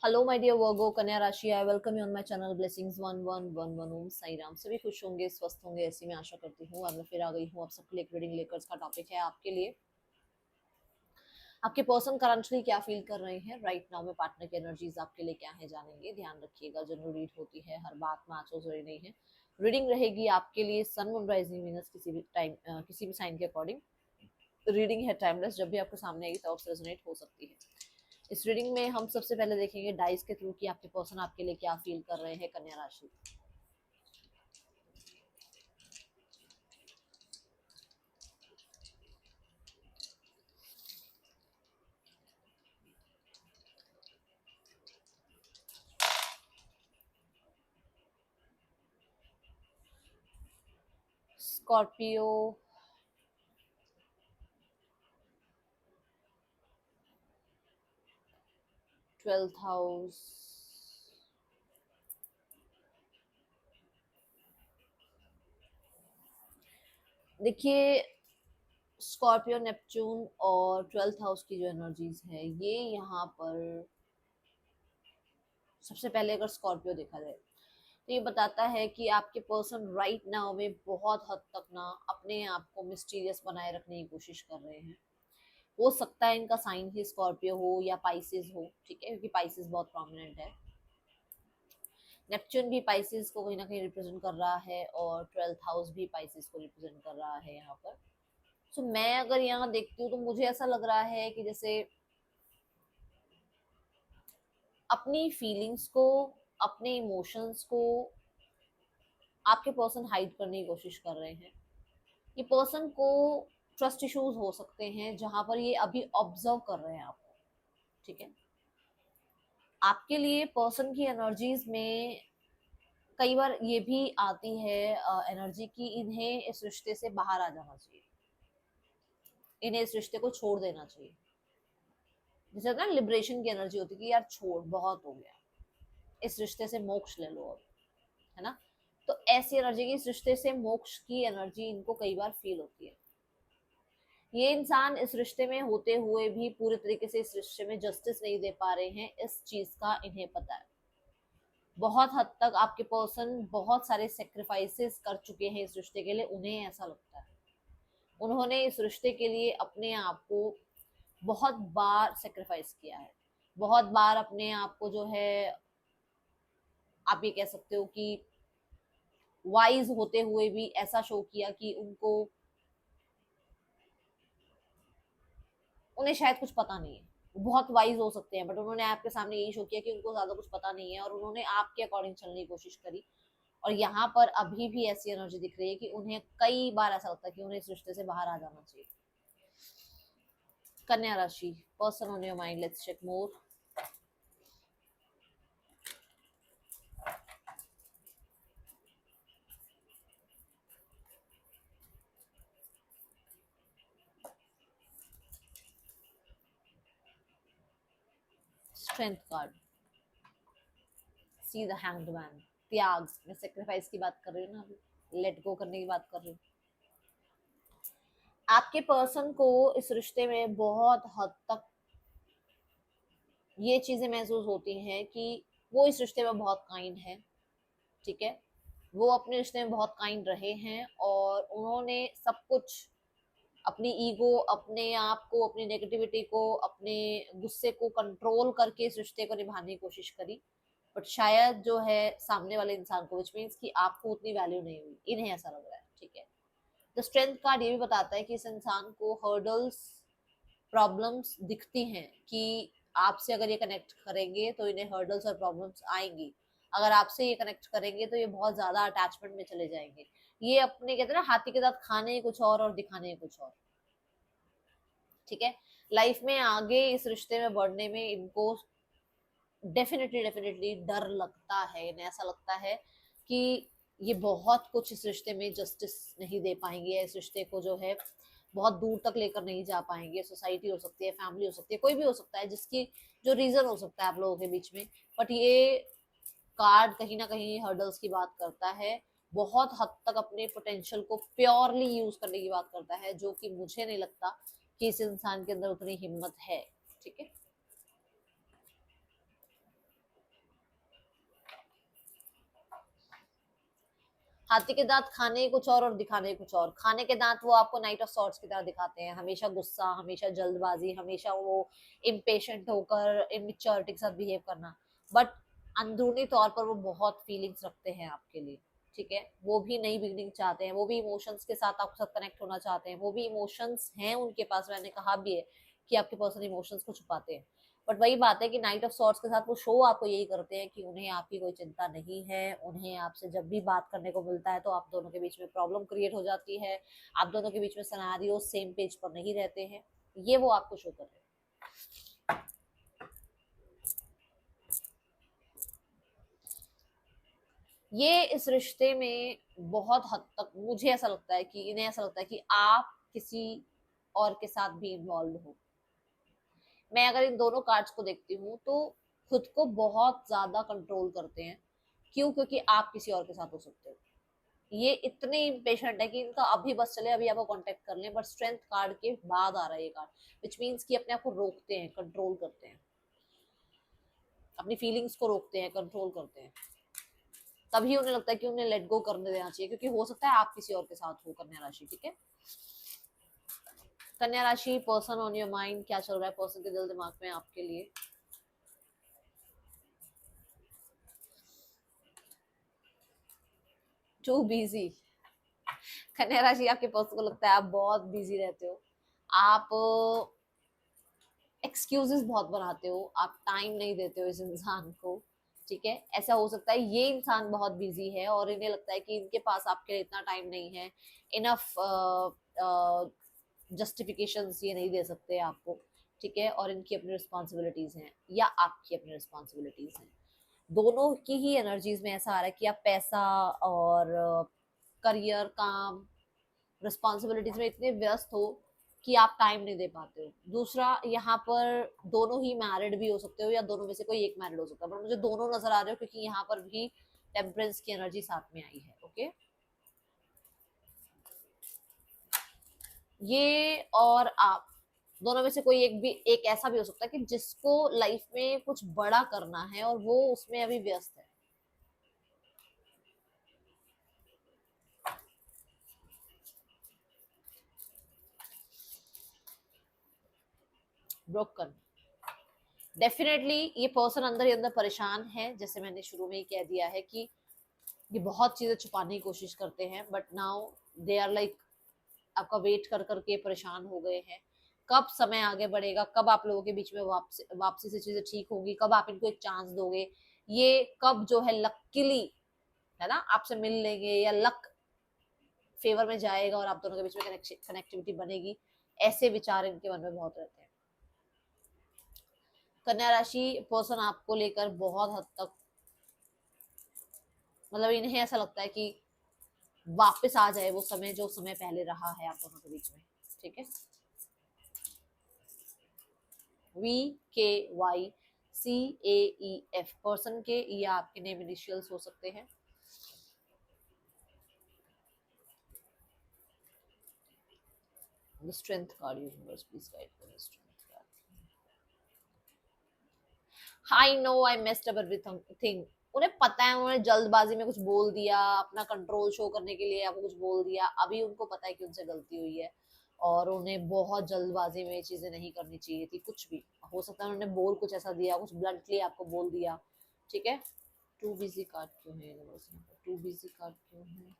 Hello my dear वर्गो कन्या राशि, I welcome you on my channel blessings 1111 ओम साई राम। सभी खुश होंगे, स्वस्थ होंगे, ऐसी मैं आशा करती हूँ। आज मैं फिर आ गई हूँ आप सबके लिए एक रीडिंग लेकर। इसका टॉपिक है आपके लिए, आपके पर्सन करंटली क्या फील कर रहे हैं राइट नाउ में। पार्टनर की एनर्जीज आपके लिए क्या है जानेंगे। ध्यान रखिएगा, जनरल रीड होती है, हर बात में आंसर जरूरी नहीं है। रीडिंग रहेगी आपके लिए सन मून राइजिंग वीनस किसी भी टाइम किसी भी साइन के अकॉर्डिंग। रीडिंग है टाइमलेस, जब भी आपके सामने आएगी तब तो रेजोनेट हो सकती है। इस रीडिंग में हम सबसे पहले देखेंगे डाइस के थ्रू कि आपके पर्सन आपके लिए क्या फील कर रहे हैं कन्या राशि। स्कॉर्पियो, 12th हाउस, देखिए स्कॉर्पियो, नेपच्यून और 12th हाउस की जो एनर्जीज है ये यहाँ पर सबसे पहले अगर स्कॉर्पियो देखा जाए तो ये बताता है कि आपके पर्सन राइट नाउ में बहुत हद तक ना अपने आप को मिस्टीरियस बनाए रखने की कोशिश कर रहे हैं। हो सकता है इनका साइन ही स्कॉर्पियो हो या पाइसिस हो, ठीक है, क्योंकि पाइसिस बहुत प्रोमिनेंट है। नेपच्यून भी पाइसिस को कहीं ना कहीं रिप्रेजेंट कर रहा है और 12th हाउस भी पाइसिस को रिप्रेजेंट कर रहा है यहाँ पर। सो मैं अगर यहाँ देखती हूँ तो मुझे ऐसा लग रहा है कि जैसे अपनी फीलिंग्स को, अपने इमोशंस को आपके पर्सन हाइड करने की कोशिश कर रहे हैं। ये पर्सन को ट्रस्ट इश्यूज हो सकते हैं जहां पर ये अभी ऑब्जर्व कर रहे हैं आपको, ठीक है। आपके लिए पर्सन की एनर्जीज में कई बार ये भी आती है एनर्जी की इन्हें इस रिश्ते से बाहर आ जाना चाहिए, इन्हें इस रिश्ते को छोड़ देना चाहिए। जैसे ना लिबरेशन की एनर्जी होती है कि यार छोड़, बहुत हो गया, इस रिश्ते से मोक्ष ले लो अब, है ना। तो ऐसी एनर्जी की, इस रिश्ते से मोक्ष की एनर्जी इनको कई बार फील होती है। ये इंसान इस रिश्ते में होते हुए भी पूरे तरीके से इस रिश्ते में जस्टिस नहीं दे पा रहे हैं, इस चीज का इन्हें पता है। बहुत हद तक आपके पर्सन बहुत सारे सेक्रीफाइसेस कर चुके हैं इस रिश्ते के लिए, उन्हें ऐसा लगता है। उन्होंने इस रिश्ते के लिए अपने आप को बहुत बार सेक्रीफाइस किया है, बहुत बार अपने आप को जो है आप ये कह सकते हो कि वाइज होते हुए भी ऐसा शो किया कि उन्हें शायद कुछ पता नहीं है। वो बहुत वाइज हो सकते हैं बट उन्होंने आपके सामने यही शो किया कि उनको ज्यादा कुछ पता नहीं है और उन्होंने आपके अकॉर्डिंग चलने की कोशिश करी। और यहाँ पर अभी भी ऐसी एनर्जी दिख रही है कि उन्हें कई बार ऐसा लगता है कि उन्हें इस रिश्ते से बाहर आ जाना चाहिए। कन्या राशि, person on your mind, let's check more. Strength card, see the hanged man, त्याग। मैं सेक्रीफाइस की बात कर रही हूँ ना, अभी लेट गो करने की बात कर रही हूँ। आपके पर्सन को इस रिश्ते में बहुत हद तक ये चीजें महसूस होती हैं कि वो इस रिश्ते में बहुत काइंड है, ठीक है। वो अपने रिश्ते में बहुत काइंड रहे हैं और उन्होंने सब कुछ, अपनी ईगो, अपने आप को, अपनी नेगेटिविटी को, अपने गुस्से को कंट्रोल करके इस रिश्ते को निभाने की कोशिश करी। बट शायद जो है सामने वाले इंसान को, विच मीन्स कि आपको उतनी वैल्यू नहीं हुई, इन्हें ऐसा लग रहा है, ठीक है। द स्ट्रेंथ कार्ड ये भी बताता है कि इस इंसान को हर्डल्स, प्रॉब्लम्स दिखती हैं कि आपसे अगर ये कनेक्ट करेंगे तो इन्हें हर्डल्स और प्रॉब्लम्स आएंगी। अगर आपसे ये कनेक्ट करेंगे तो ये बहुत ज्यादा अटैचमेंट में चले जाएंगे। ये अपने कहते हैं ना हाथी के दांत खाने कुछ और दिखाने कुछ और, ठीक है। लाइफ में आगे इस रिश्ते में बढ़ने में इनको डेफिनेटली डेफिनेटली डर लगता है। इन्हें ऐसा लगता है कि ये बहुत कुछ इस रिश्ते में जस्टिस नहीं दे पाएंगे, इस रिश्ते को जो है बहुत दूर तक लेकर नहीं जा पाएंगे। सोसाइटी हो सकती है, फैमिली हो सकती है, कोई भी हो सकता है जिसकी जो रीजन हो सकता है आप लोगों के बीच में। बट ये कार्ड कहीं ना कहीं हर्डल्स की बात करता है, बहुत हद तक अपने पोटेंशियल को प्योरली यूज करने की बात करता है, जो कि मुझे नहीं लगता कि इस इंसान के अंदर उतनी हिम्मत है, ठीक है। हाथी के दांत खाने कुछ और दिखाने कुछ और। खाने के दांत वो आपको नाइट ऑफ सॉर्ट्स की तरह दिखाते हैं, हमेशा गुस्सा, हमेशा जल्दबाजी, हमेशा वो इम्पेशेंट होकर इमेच्योरिटी के साथ बिहेव करना। बट अंदरूनी तौर पर वो बहुत फीलिंग्स रखते हैं आपके लिए, ठीक है। वो भी नई बिगनिंग चाहते हैं, वो भी इमोशंस के साथ आपके साथ कनेक्ट होना चाहते हैं, वो भी इमोशंस हैं उनके पास। मैंने कहा भी है कि आपके पर्सन इमोशंस को छुपाते हैं। बट वही बात है कि नाइट ऑफ सॉर्ट्स के साथ वो शो आपको यही करते हैं कि उन्हें आपकी कोई चिंता नहीं है। उन्हें आपसे जब भी बात करने को मिलता है तो आप दोनों के बीच में प्रॉब्लम क्रिएट हो जाती है, आप दोनों के बीच में सिनेरियो सेम पेज पर नहीं रहते हैं। ये वो आपको शो कर रहे हैं। ये इस रिश्ते में बहुत हद तक मुझे ऐसा लगता है कि इन्हें ऐसा लगता है कि आप किसी और के साथ भी इन्वॉल्व हो। मैं अगर इन दोनों कार्ड्स को देखती हूँ तो खुद को बहुत ज्यादा कंट्रोल करते हैं। क्यों? क्योंकि आप किसी और के साथ हो सकते हो। ये इतने इम्पेशेंट है कि इनका अभी बस चले अभी आपको कांटेक्ट कर लें। बट स्ट्रेंथ कार्ड के बाद आ रहा है ये कार्ड, विच मीन्स कि अपने आप को रोकते हैं, कंट्रोल करते हैं, अपनी फीलिंग्स को रोकते हैं, कंट्रोल करते हैं। तभी उन्हें लगता है कि उन्हें लेट गो करने देना चाहिए, क्योंकि हो सकता है आप किसी और के साथ हो। कन्या राशि, ठीक है। कन्या राशि, पर्सन ऑन योर माइंड, क्या चल रहा है पर्सन के दिल दिमाग में आपके लिए? Too busy. कन्या राशि, आपके पर्सन को लगता है आप बहुत बिजी रहते हो, आप एक्सक्यूजेस बहुत बनाते हो, आप टाइम नहीं देते हो इस इंसान को, ठीक है। ऐसा हो सकता है ये इंसान बहुत बिजी है और इन्हें लगता है कि इनके पास आपके लिए इतना टाइम नहीं है, इनफ जस्टिफिकेशंस ये नहीं दे सकते आपको, ठीक है। और इनकी अपनी रिस्पॉन्सिबिलिटीज हैं या आपकी अपनी रिस्पॉन्सिबिलिटीज हैं। दोनों की ही एनर्जीज में ऐसा आ रहा है कि आप पैसा और करियर, काम, रिस्पॉन्सिबिलिटीज में इतने व्यस्त हो कि आप टाइम नहीं दे पाते हो। दूसरा, यहाँ पर दोनों ही मैरिड भी हो सकते हो या दोनों में से कोई एक मैरिड हो सकता है, पर मुझे दोनों नजर आ रहे हो क्योंकि यहाँ पर भी टेम्परेंस की एनर्जी साथ में आई है, ओके। ये और आप दोनों में से कोई एक भी, एक ऐसा भी हो सकता है कि जिसको लाइफ में कुछ बड़ा करना है और वो उसमें अभी व्यस्त है। ब्रोकन। डेफिनेटली ये पर्सन अंदर ही अंदर परेशान है, जैसे मैंने शुरू में ही कह दिया है कि ये बहुत चीजें छुपाने की कोशिश करते हैं। But now they are like, आपका वेट कर करके परेशान हो गए हैं। कब समय आगे बढ़ेगा, कब आप लोगों के बीच में वापसी से चीजें ठीक होगी, कब आप इनको एक चांस दोगे, ये कब जो है लकीली, है ना, आपसे मिल लेंगे या लक फेवर में जाएगा और आप दोनों के बीच में कनेक्टिविटी बनेगी, ऐसे विचार इनके मन में बहुत रहते हैं। कन्या राशि, पर्सन आपको लेकर बहुत हद तक, मतलब इन्हें ऐसा लगता है कि वापस आ जाए वो समय जो समय पहले रहा है आप दोनों के बीच में, ठीक है। VKYCAEF पर्सन के या आपके नेम इनिशियल्स हो सकते हैं। Strength card, universe please guide करें strength card. I know I messed up everything. उन्हें पता है, उन्होंने जल्दबाजी में कुछ बोल दिया, अपना कंट्रोल शो करने के लिए आपको कुछ बोल दिया। अभी उनको पता है कि उनसे गलती हुई है और उन्हें बहुत जल्दबाजी में ये चीजें नहीं करनी चाहिए थी। कुछ भी हो सकता है, उन्होंने बोल कुछ ऐसा दिया, कुछ ब्लंटली आपको बोल दिया, ठीक है। टू बिजी कार्ड क्यों है यूनिवर्स यहाँ पर? टू बिजी कार्ड क्यों है?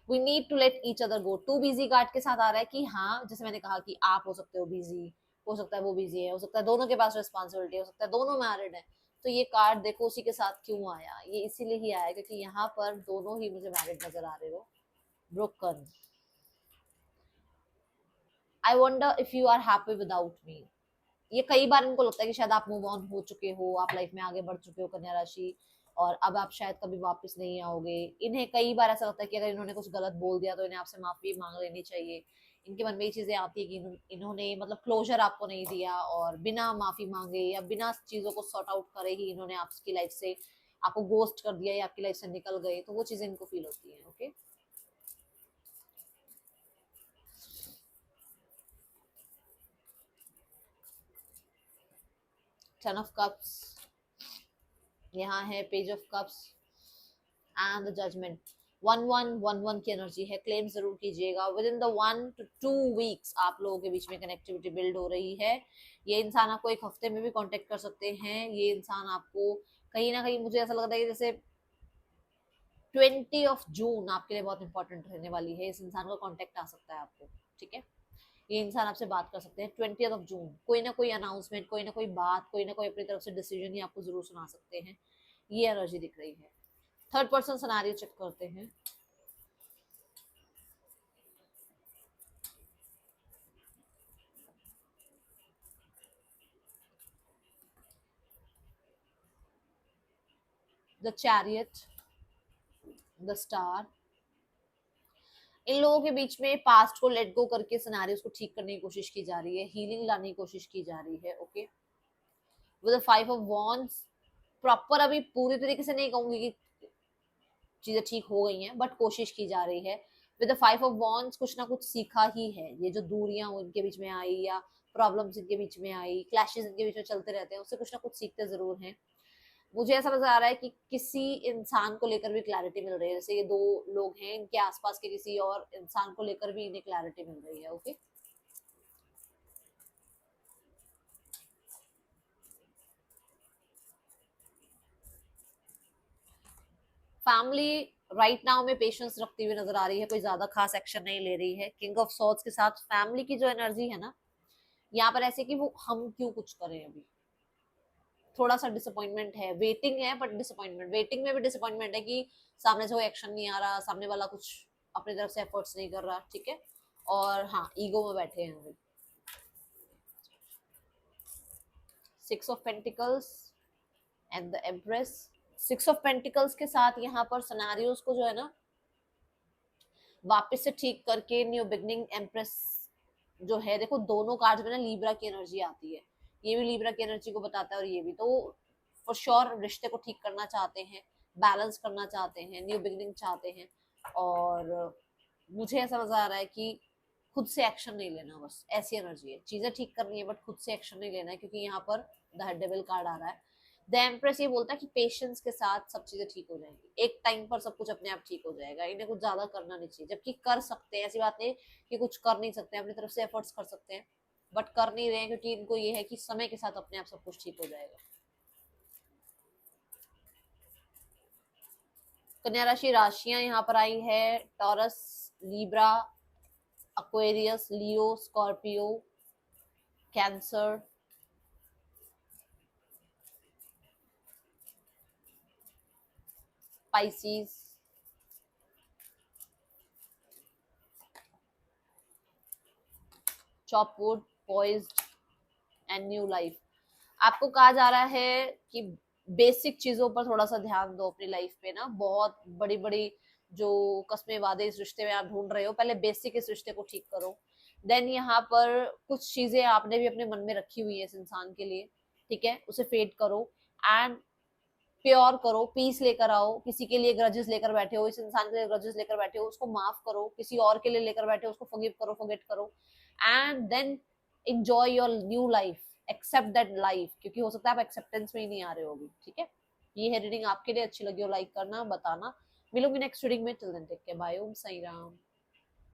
We need to let each other go. Two busy card के साथ आ रहा है कि हाँ, जैसे मैंने कहा कि आप हो सकते हो बिजी, हो सकता है वो बिजी है, हो सकता है दोनों के पास रिस्पॉन्सिबिलिटी, हो सकता है दोनों मैरिड है। तो ये कार्ड देखो उसी के साथ क्यों आया, ये इसीलिए ही आया क्योंकि यहाँ पर दोनों ही मुझे मैरिड नजर आ रहे हो। Broken. I wonder if you are happy without me. ये कई बार इनको लगता है कि शायद आप मूव ऑन हो चुके हो, आप लाइफ में आगे बढ़ चुके हो कन्या राशि, और अब आप शायद कभी वापस नहीं आओगे। इन्हें कई बार ऐसा लगता है कि अगर इन्होंने कुछ गलत बोल दिया तो इन्हें आपसे माफी मांग लेनी चाहिए। इनके मन में ये चीजें आती है कि इन्होंने मतलब क्लोजर आपको नहीं दिया और बिना माफी मांगे या बिना चीजों को सॉर्ट आउट करे ही इन्होंने आपकी लाइफ से, आपको गोस्ट कर दिया या आपकी लाइफ से निकल गए, तो वो चीजें इनको फील होती है, ओके। टेन ऑफ कप्स, यहाँ है page of cups, and the judgement. 1111 की एनर्जी है, क्लेम जरूर कीजिएगा। Within the 1 to 2 weeks आप लोगों के बीच में कनेक्टिविटी बिल्ड हो रही है। ये इंसान आपको एक हफ्ते में भी कांटेक्ट कर सकते हैं। ये इंसान आपको कहीं ना कहीं, मुझे ऐसा लगता है कि जैसे 20 जून आपके लिए बहुत इंपॉर्टेंट रहने वाली है। इस इंसान का कांटेक्ट आ सकता है आपको, ठीक है। ये इंसान आपसे बात कर सकते हैं 20 जून। कोई ना कोई अनाउंसमेंट, कोई ना कोई बात, कोई ना कोई अपनी तरफ से डिसीजन ही आपको जरूर सुना सकते हैं। ये एनर्जी दिख रही है। थर्ड पर्सन सिनेरियो चेक करते हैं। The chariot, the star. इन लोगों के बीच में पास्ट को लेट गो करके सिनेरियोस को ठीक करने की कोशिश की जा रही है, हीलिंग लाने की कोशिश की जा रही है। Okay, with the 5 of wands, proper अभी पूरी तरीके से नहीं कहूंगी कि चीजें ठीक हो गई हैं, बट कोशिश की जा रही है। विद द 5 ऑफ वॉन्ड्स कुछ ना कुछ सीखा ही है। ये जो दूरियां इनके बीच में आई, या प्रॉब्लम्स इनके बीच में आई, क्लैशेस इनके बीच में चलते रहते हैं, उससे कुछ ना कुछ सीखते जरूर हैं। मुझे ऐसा नजर आ रहा है कि किसी इंसान को लेकर भी क्लैरिटी मिल रही है। जैसे ये दो लोग हैं, इनके आसपास के किसी और इंसान को लेकर भी इन्हें क्लैरिटी मिल रही है। ओके, फैमिली राइट नाउ में पेशेंस रखती हुई नजर आ रही है, कोई ज्यादा खास एक्शन नहीं ले रही है। किंग ऑफ सॉर्ड्स के साथ फैमिली की जो एनर्जी है ना, यहाँ पर ऐसे कि वो हम क्यों कुछ करें अभी, थोड़ा सा डिसअपॉइंटमेंट है, वेटिंग है, बट डिसअपॉइंटमेंट, वेटिंग में भी डिसअपॉइंटमेंट है कि सामने से कोई एक्शन नहीं आ रहा, सामने वाला कुछ अपनी तरफ से एफर्ट्स नहीं कर रहा, ठीक है। और हाँ, ईगो में बैठे हैं अभी। 6 of pentacles and the empress. 6 of pentacles के साथ यहाँ पर सिनेरियोस को जो है ना वापस से ठीक करके न्यू बिगनिंग, एम्प्रेस जो है, देखो दोनों कार्ड्स में ना लीब्रा की एनर्जी आती है। ये भी लीब्रा की एनर्जी को बताता है, और ये भी तो फॉर श्योर रिश्ते को ठीक करना चाहते हैं, बैलेंस करना चाहते हैं, न्यू बिगनिंग चाहते हैं। और मुझे ऐसा नजर आ रहा है कि खुद से एक्शन नहीं लेना, बस ऐसी एनर्जी है। चीजें ठीक करनी है बट खुद से एक्शन नहीं लेना है, क्योंकि यहाँ पर द डेविल कार्ड आ रहा है। द एम्प्रेस ये बोलता है कि पेशेंस के साथ सब चीजें ठीक हो जाएंगी, एक टाइम पर सब कुछ अपने आप ठीक हो जाएगा। इन्हें कुछ ज्यादा करना नहीं चाहिए, जबकि कर सकते हैं। ऐसी बात नहीं कि कुछ कर नहीं सकते, अपनी तरफ से एफर्ट्स कर सकते हैं, बट कर नहीं रहे हैं, क्योंकि इनको ये है कि समय के साथ अपने आप सब कुछ ठीक हो जाएगा। कन्या राशि राशियां यहाँ पर आई है, Taurus, Libra, Aquarius, Leo, Scorpio, Cancer, Pisces, chop wood, poised and new life. आपको कहा जा रहा है कि बेसिक चीजों पर थोड़ा सा ध्यान दो अपनी लाइफ पे ना। बहुत बड़ी बड़ी जो कस्में वादे इस रिश्ते में आप ढूंढ रहे हो, पहले बेसिक इस रिश्ते को ठीक करो। देन यहाँ पर कुछ चीजें आपने भी अपने मन में रखी हुई है इस इंसान के लिए, ठीक है, उसे फेड करो एंड प्योर करो, पीस लेकर आओ। किसी के लिए ग्रजेस लेकर बैठे हो, इस इंसान के लिए ग्रजेस लेकर बैठे हो, उसको माफ करो। किसी और के लिए लेकर बैठे हो, उसको फॉरगिव करो, फॉरगेट करो, and then enjoy your new life, accept that life, क्योंकि हो सकता है आप एक्सेप्टेंस में ही नहीं आ रहे हो अभी, ठीक है। ये है रीडिंग, आपके लिए अच्छी लगी हो लाइक करना, बताना। मिलूंगी नेक्स्ट रीडिंग में, till then take care, bye, Om Sai Ram.